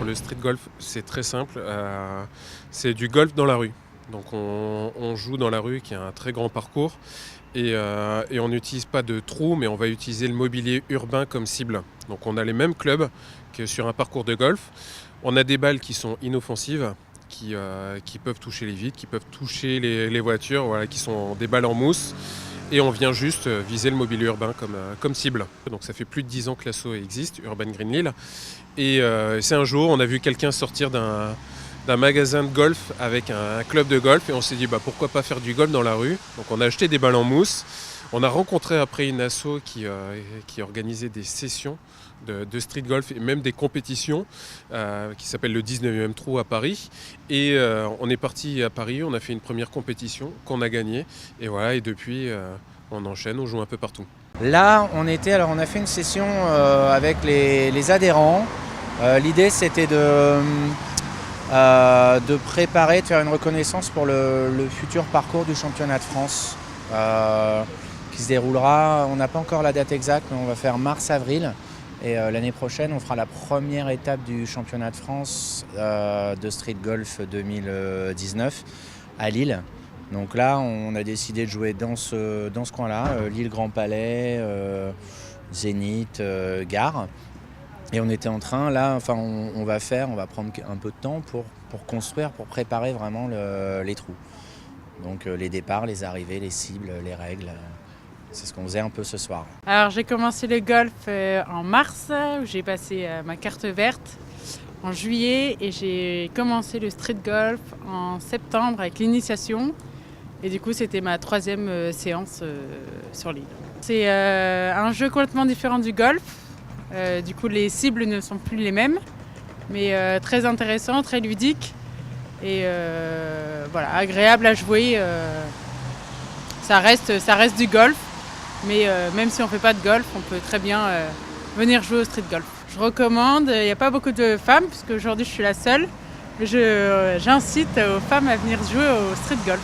le street golf, c'est très simple. C'est du golf dans la rue. Donc on joue dans la rue qui a un très grand parcours et on n'utilise pas de trous, mais on va utiliser le mobilier urbain comme cible. Donc on a les mêmes clubs que sur un parcours de golf. On a des balles qui sont inoffensives, qui peuvent toucher les vitres, qui peuvent toucher les voitures, voilà, qui sont des balles en mousse. Et on vient juste viser le mobilier urbain comme cible. Donc ça fait plus de 10 ans que l'asso existe, Urban Green Lille. Et c'est un jour, on a vu quelqu'un sortir d'un magasin de golf avec un club de golf et on s'est dit pourquoi pas faire du golf dans la rue. Donc on a acheté des balles en mousse. On a rencontré après une asso qui organisait des sessions de street golf et même des compétitions qui s'appelle le 19e trou à Paris. Et on est parti à Paris, on a fait une première compétition qu'on a gagnée. Et voilà, et depuis on enchaîne, on joue un peu partout. Là, on a fait une session avec les adhérents. L'idée, c'était de préparer, de faire une reconnaissance pour le futur parcours du championnat de France qui se déroulera, on n'a pas encore la date exacte, mais on va faire mars-avril. Et l'année prochaine, on fera la première étape du championnat de France de street golf 2019 à Lille. Donc là, on a décidé de jouer dans ce coin-là, Lille Grand Palais, Zénith, Gare. Et on était en train, là, on va prendre un peu de temps pour construire, pour préparer vraiment les trous. Donc les départs, les arrivées, les cibles, les règles, c'est ce qu'on faisait un peu ce soir. Alors j'ai commencé le golf en mars, où j'ai passé ma carte verte en juillet et j'ai commencé le street golf en septembre avec l'initiation. Et du coup c'était ma 3e séance sur l'île. C'est un jeu complètement différent du golf. Du coup, les cibles ne sont plus les mêmes, mais très intéressant, très ludique et voilà, agréable à jouer. Ça reste du golf, mais même si on ne fait pas de golf, on peut très bien venir jouer au street golf. Je recommande, il n'y a pas beaucoup de femmes, puisque aujourd'hui je suis la seule, mais j'incite aux femmes à venir jouer au street golf.